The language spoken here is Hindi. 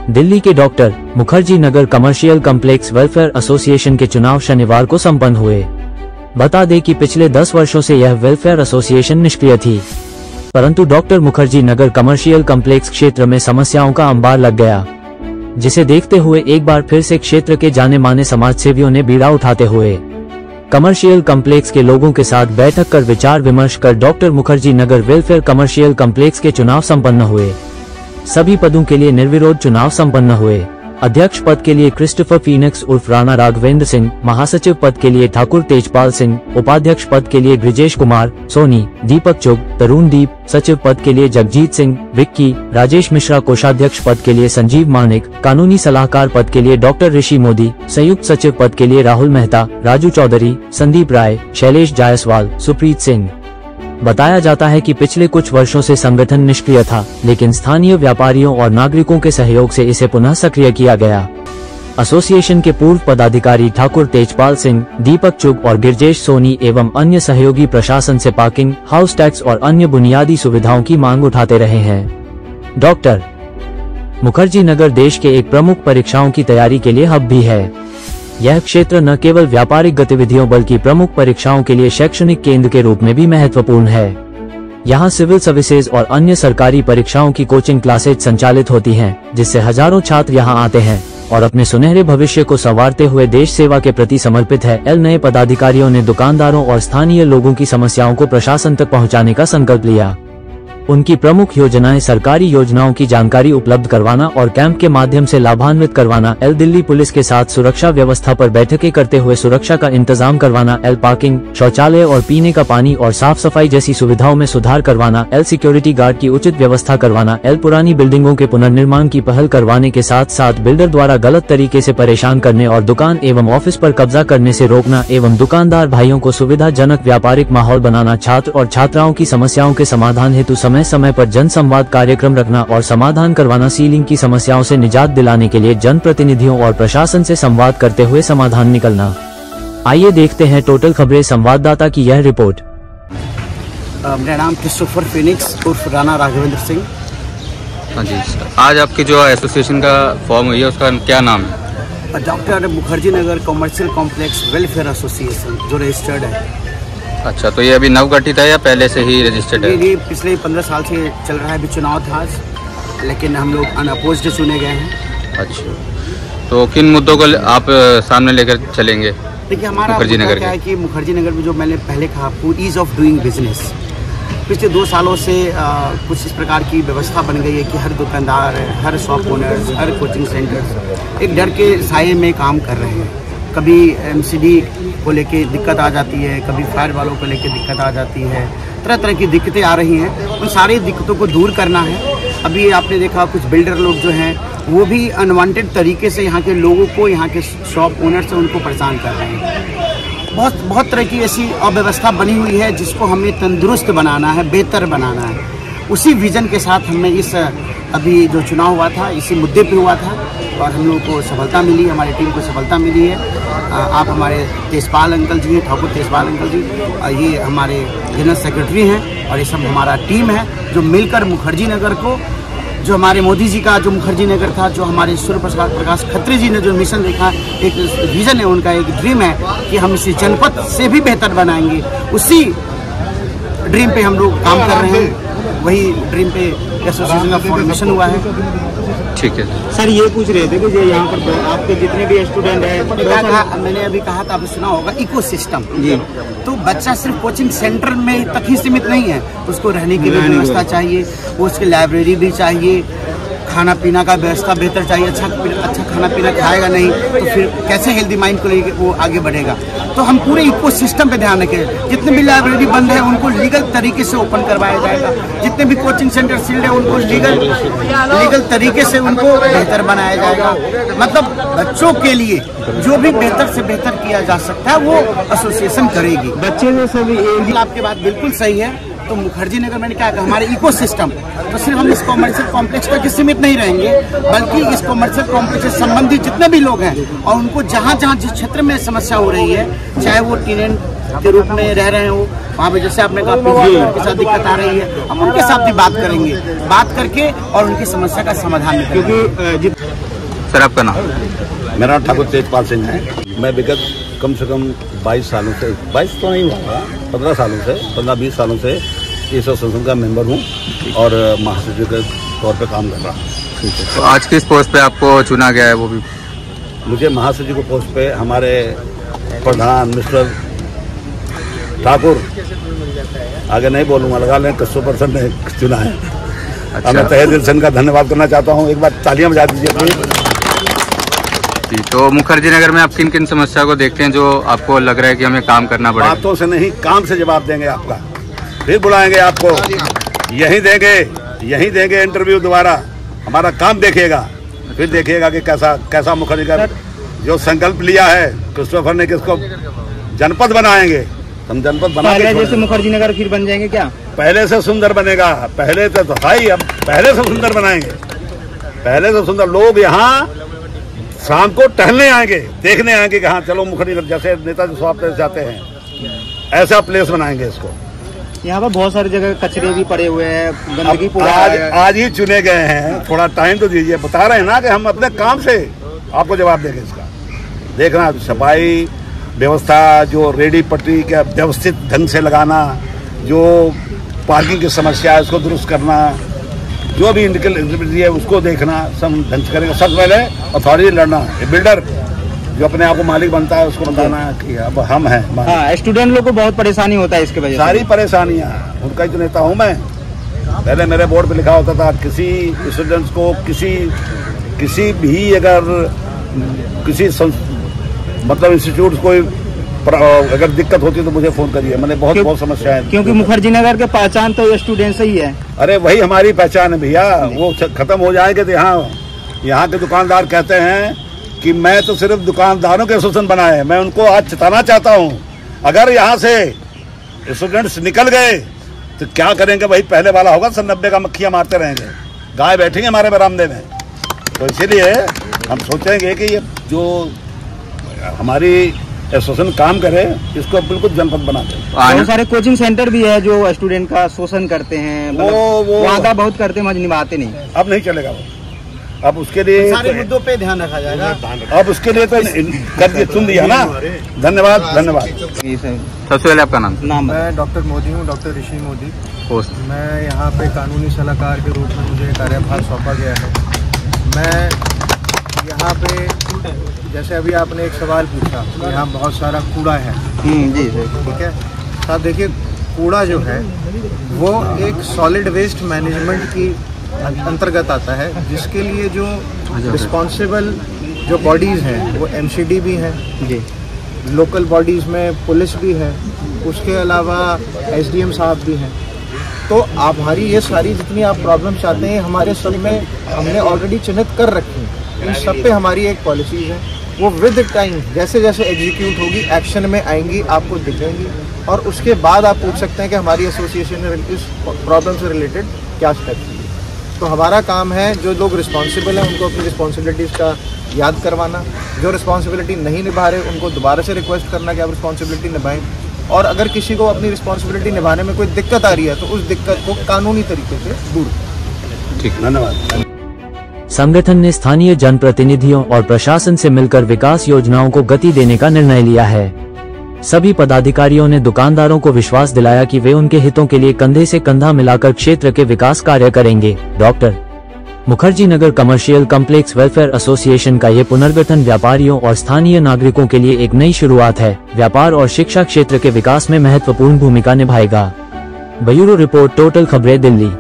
दिल्ली के doctor Mukherjee Nagar commercial complex welfare association के चुनाव शनिवार को संपन्न हुए। बता दें कि पिछले 10 वर्षों से यह वेलफेयर एसोसिएशन निष्क्रिय थी, परंतु doctor Mukherjee Nagar commercial complex क्षेत्र में समस्याओं का अंबार लग गया, जिसे देखते हुए एक बार फिर से क्षेत्र के जाने माने समाजसेवियों ने बीड़ा उठाते हुए कमर्शियल कॉम्प्लेक्स के लोगों के साथ बैठक कर विचार विमर्श कर doctor Mukherjee Nagar welfare commercial complex के चुनाव संपन्न हुए। सभी पदों के लिए निर्विरोध चुनाव संपन्न हुए। अध्यक्ष पद के लिए क्रिस्टोफर फीनिक्स उर्फ राणा राघवेंद्र सिंह, महासचिव पद के लिए ठाकुर तेजपाल सिंह, उपाध्यक्ष पद के लिए ब्रिजेश कुमार सोनी, दीपक चुग, तरुण दीप, सचिव पद के लिए जगजीत सिंह, विक्की, राजेश मिश्रा, कोषाध्यक्ष पद के लिए संजीव मानिक, कानूनी सलाहकार पद के लिए डॉक्टर ऋषि मोदी, संयुक्त सचिव पद के लिए राहुल मेहता, राजू चौधरी, संदीप राय, शैलेश जायसवाल, सुप्रीत सिंह। बताया जाता है कि पिछले कुछ वर्षों से संगठन निष्क्रिय था, लेकिन स्थानीय व्यापारियों और नागरिकों के सहयोग से इसे पुनः सक्रिय किया गया। एसोसिएशन के पूर्व पदाधिकारी ठाकुर तेजपाल सिंह, दीपक चुग और गिरजेश सोनी एवं अन्य सहयोगी प्रशासन से पार्किंग, हाउस टैक्स और अन्य बुनियादी सुविधाओं की मांग उठाते रहे हैं। डॉक्टर मुखर्जी नगर देश के एक प्रमुख परीक्षाओं की तैयारी के लिए हब भी है। यह क्षेत्र न केवल व्यापारिक गतिविधियों बल्कि प्रमुख परीक्षाओं के लिए शैक्षणिक केंद्र के रूप में भी महत्वपूर्ण है। यहाँ सिविल सर्विसेज और अन्य सरकारी परीक्षाओं की कोचिंग क्लासेज संचालित होती हैं, जिससे हजारों छात्र यहाँ आते हैं और अपने सुनहरे भविष्य को संवारते हुए देश सेवा के प्रति समर्पित है। नए पदाधिकारियों ने दुकानदारों और स्थानीय लोगों की समस्याओं को प्रशासन तक पहुँचाने का संकल्प लिया। उनकी प्रमुख योजनाएं सरकारी योजनाओं की जानकारी उपलब्ध करवाना और कैंप के माध्यम से लाभान्वित करवाना। दिल्ली पुलिस के साथ सुरक्षा व्यवस्था पर बैठकें करते हुए सुरक्षा का इंतजाम करवाना। पार्किंग, शौचालय और पीने का पानी और साफ सफाई जैसी सुविधाओं में सुधार करवाना। सिक्योरिटी गार्ड की उचित व्यवस्था करवाना। पुरानी बिल्डिंगों के पुनर्निर्माण की पहल करवाने के साथ साथ बिल्डर द्वारा गलत तरीके से परेशान करने और दुकान एवं ऑफिस पर कब्जा करने से रोकना एवं दुकानदार भाइयों को सुविधाजनक व्यापारिक माहौल बनाना। छात्र और छात्राओं की समस्याओं के समाधान हेतु समय पर जन संवाद कार्यक्रम रखना और समाधान करवाना। सीलिंग की समस्याओं से निजात दिलाने के लिए जनप्रतिनिधियों और प्रशासन से संवाद करते हुए समाधान निकलना। आइए देखते हैं टोटल खबरें संवाददाता की यह रिपोर्ट। मेरा नाम क्रिस्टोफर फीनिक्स उर्फ राणा राघवेंद्र सिंह। हाँ जी, आज आपकी जो एसोसिएशन का फॉर्म हुई है उसका क्या नाम है? Doctor Mukherjee Nagar commercial complex welfare association, जो रजिस्टर्ड है। अच्छा, तो ये अभी नवगठित है या पहले से ही रजिस्टर्ड है? ये पिछले 15 साल से चल रहा है। अभी चुनाव था लेकिन हम लोग अनअपोज्ड चुने गए हैं। अच्छा, तो किन मुद्दों को आप सामने लेकर चलेंगे? देखिए, हमारा मुखर्जी नगर क्या है कि मुखर्जी नगर में जो मैंने पहले कहा, ईज ऑफ डूइंग बिजनेस, पिछले 2 सालों से कुछ इस प्रकार की व्यवस्था बन गई है कि हर दुकानदार, हर शॉप ओनर्स, हर कोचिंग सेंटर्स एक डर के साये में काम कर रहे हैं। कभी एमसीडी को लेके दिक्कत आ जाती है, कभी फायर वालों को लेके दिक्कत आ जाती है, तरह तरह की दिक्कतें आ रही हैं। उन सारी दिक्कतों को दूर करना है। अभी आपने देखा कुछ बिल्डर लोग जो हैं वो भी अनवांटेड तरीके से यहाँ के लोगों को, यहाँ के शॉप ओनर से उनको परेशान कर रहे हैं। बहुत तरह की ऐसी अव्यवस्था बनी हुई है जिसको हमें तंदुरुस्त बनाना है, बेहतर बनाना है। उसी विजन के साथ हमने इस अभी जो चुनाव हुआ था इसी मुद्दे पे हुआ था और हम लोगों को सफलता मिली, हमारी टीम को सफलता मिली है। आप हमारे तेजपाल अंकल जी हैं, ठाकुर तेजपाल अंकल जी, ये हमारे जनरल सेक्रेटरी हैं और ये सब हमारा टीम है जो मिलकर मुखर्जी नगर को, जो हमारे मोदी जी का जो मुखर्जी नगर था, जो हमारे सूर्य प्रकाश खत्री जी ने जो मिशन देखा, एक विजन है उनका, एक ड्रीम है कि हम इसी जनपद से भी बेहतर बनाएंगे। उसी ड्रीम पे हम लोग काम कर रहे हैं। वही ड्रीम पे एसोसिएशन का फॉर्मेशन हुआ है। ठीक है सर, ये पूछ रहे थे कि जो यहाँ पर आपके जितने भी स्टूडेंट हैं, मैंने अभी कहा था, आपने सुना होगा इकोसिस्टम जी। तो बच्चा सिर्फ कोचिंग सेंटर में तक ही सीमित नहीं है, उसको रहने की भी व्यवस्था चाहिए, उसकी लाइब्रेरी भी चाहिए, खाना पीना का व्यवस्था बेहतर चाहिए। अच्छा खाना पीना खाएगा नहीं तो फिर कैसे हेल्दी माइंड को लेकर वो आगे बढ़ेगा। तो हम पूरे इकोसिस्टम पे ध्यान रखें। जितने भी लाइब्रेरी बंद है उनको लीगल तरीके से ओपन करवाया जाएगा। जितने भी कोचिंग सेंटर सील्ड है उनको लीगल तरीके से उनको बेहतर बनाया जाएगा। मतलब बच्चों के लिए जो भी बेहतर से बेहतर किया जा सकता है वो एसोसिएशन करेगी। बच्चे में सभी आपकी बात बिल्कुल सही है। तो मुखर्जी नगर मैंने क्या कहा, हमारे इकोसिस्टम, तो सिर्फ हम इस कॉमर्शियल कॉम्प्लेक्स तक सीमित नहीं रहेंगे, बल्कि इस कॉमर्शियल कॉम्प्लेक्स से संबंधित जितने भी लोग हैं और उनको जहाँ जिस क्षेत्र में समस्या हो रही है, चाहे वो टेनेंट के रूप में रह रहे हो, वहाँ पे जैसे आपने कहा उनके साथ दिक्कत आ रही है, हम उनके साथ भी बात करेंगे, बात करके और उनकी समस्या का समाधान क्योंकि सर आपका नाम? मेरा नाम ठाकुर तेजपाल सिंह है। मैं विगत कम से कम 22 सालों से, 22 तो नहीं हुआ, 15 सालों से, 15-20 सालों से इस एसोसिएशन का मेंबर हूँ और महासचिव के तौर पे काम कर रहा हूँ। तो आज किस पोस्ट पे आपको चुना गया है? वो भी मुझे महासचिव के पोस्ट पे हमारे प्रधान मिस्टर ठाकुर, आगे नहीं बोलूँगा, लगा लें 100% ने चुना है। अच्छा। मैं तहे दिल से इनका धन्यवाद करना चाहता हूँ। एक बार तालियां बजा दीजिए। तो मुखर्जी नगर में आप किन किन समस्या को देखते हैं जो आपको लग रहा है कि हमें काम करना पड़ेगा? बातों से नहीं, काम से जवाब देंगे आपका। फिर बुलाएंगे आपको, यहीं देंगे इंटरव्यू दोबारा। हमारा काम देखिएगा, फिर देखिएगा कि कैसा मुखर्जी का जो संकल्प लिया है क्रिस्टोफर ने, किसको जनपद बनाएंगे। हम जनपद बना के जैसे मुखर्जी नगर फिर बन जाएंगे क्या? पहले से सुंदर बनेगा। पहले से तो भाई, अब पहले से सुंदर बनाएंगे। पहले से सुंदर लोग यहाँ शाम को टहलने आएंगे, देखने आएंगे कि हाँ चलो मुखर्जी नगर, जैसे नेताजी सुभाष से जाते हैं, ऐसा प्लेस बनाएंगे इसको। यहाँ पर बहुत सारी जगह कचरे भी पड़े हुए हैं, गंदगी आज ही चुने गए हैं, थोड़ा टाइम तो दीजिए। बता रहे हैं ना कि हम अपने काम से आपको जवाब देंगे इसका। देखना, सफाई व्यवस्था, जो रेडी पटरी का व्यवस्थित ढंग से लगाना, जो पार्किंग की समस्या है उसको दुरुस्त करना, जो भी इंडिकेटिव है उसको देखना, सब ढंग से करेंगे। सबसे पहले अथॉरिटी लड़ना, बिल्डर जो अपने आप को मालिक बनता है उसको बताना कि अब हम हैं। हाँ, स्टूडेंट लोग को बहुत परेशानी होता है इसके वजह से। सारी परेशानियाँ, उनका ही तो नेता हूँ मैं। पहले मेरे बोर्ड पे लिखा होता था किसी स्टूडेंट्स को किसी भी अगर किसी मतलब इंस्टीट्यूट कोई अगर दिक्कत होती है तो मुझे फोन करिए। मैंने बहुत समस्या है, क्योंकि मुखर्जी नगर के पहचान तो स्टूडेंट से ही है। अरे वही हमारी पहचान है भैया। वो खत्म हो जाएंगे तो यहाँ के दुकानदार कहते हैं कि मैं तो सिर्फ दुकानदारों के एसोसिएशन बनाए हैं। मैं उनको आज चिताना चाहता हूँ, अगर यहाँ से स्टूडेंट्स निकल गए तो क्या करेंगे? वही पहले वाला होगा, 90 का मक्खियाँ मारते रहेंगे, गाय बैठेंगे हमारे बरामदे में। तो इसीलिए हम सोचेंगे कि ये जो हमारी एसोसिएशन काम करे, इसको बिल्कुल जनपद बना दे। बहुत सारे कोचिंग सेंटर भी है जो स्टूडेंट का शोषण करते हैं, वो वादा बहुत करते हैं मगर निभाते नहीं। अब नहीं चलेगा वो। अब उसके लिए सारे मुद्दों पे ध्यान रखा जाएगा। अब उसके लिए तो कर चुन दिया ना। धन्यवाद। सबसे पहले आपका नाम? मैं डॉक्टर मोदी हूँ, डॉक्टर ऋषि मोदी। पोस्ट? मैं यहाँ पे कानूनी सलाहकार के रूप में मुझे कार्यभार सौंपा गया है। मैं यहाँ पे, जैसे अभी आपने एक सवाल पूछा, यहाँ बहुत सारा कूड़ा है। जी ठीक है साहब, देखिए कूड़ा जो है वो एक सॉलिड वेस्ट मैनेजमेंट की अंतर्गत आता है, जिसके लिए जो रिस्पॉन्सिबल जो बॉडीज़ हैं वो एमसीडी भी हैं जी, लोकल बॉडीज़ में पुलिस भी है, उसके अलावा एसडीएम साहब भी हैं। तो आप हमारी ये सारी जितनी आप प्रॉब्लम चाहते हैं हमारे सब में हमने ऑलरेडी चिन्हित कर रखी हैं। इन सब पे हमारी एक पॉलिसी है, वो विद टाइम जैसे जैसे एग्जीक्यूट होगी, एक्शन में आएंगी, आपको दिखेंगी, और उसके बाद आप पूछ सकते हैं कि हमारी एसोसिएशन ने इस प्रॉब्लम से रिलेटेड क्या स्टेप किए। तो हमारा काम है जो लोग रिस्पॉन्सिबल हैं उनको अपनी रिस्पॉन्सिबिलिटीज़ का याद करवाना, जो रिस्पॉन्सिबिलिटी नहीं निभा रहे उनको दोबारा से रिक्वेस्ट करना कि आप रिस्पॉन्सिबिलिटी निभाएं, और अगर किसी को अपनी रिस्पॉन्सिबिलिटी निभाने में कोई दिक्कत आ रही है तो उस दिक्कत को कानूनी तरीके से दूर करें। ठीक, धन्यवाद। संगठन ने स्थानीय जनप्रतिनिधियों और प्रशासन से मिलकर विकास योजनाओं को गति देने का निर्णय लिया है। सभी पदाधिकारियों ने दुकानदारों को विश्वास दिलाया कि वे उनके हितों के लिए कंधे से कंधा मिलाकर क्षेत्र के विकास कार्य करेंगे। Doctor Mukherjee Nagar commercial complex welfare association का ये पुनर्गठन व्यापारियों और स्थानीय नागरिकों के लिए एक नई शुरुआत है। व्यापार और शिक्षा क्षेत्र के विकास में महत्वपूर्ण भूमिका निभाएगा। ब्यूरो रिपोर्ट, टोटल खबरें, दिल्ली।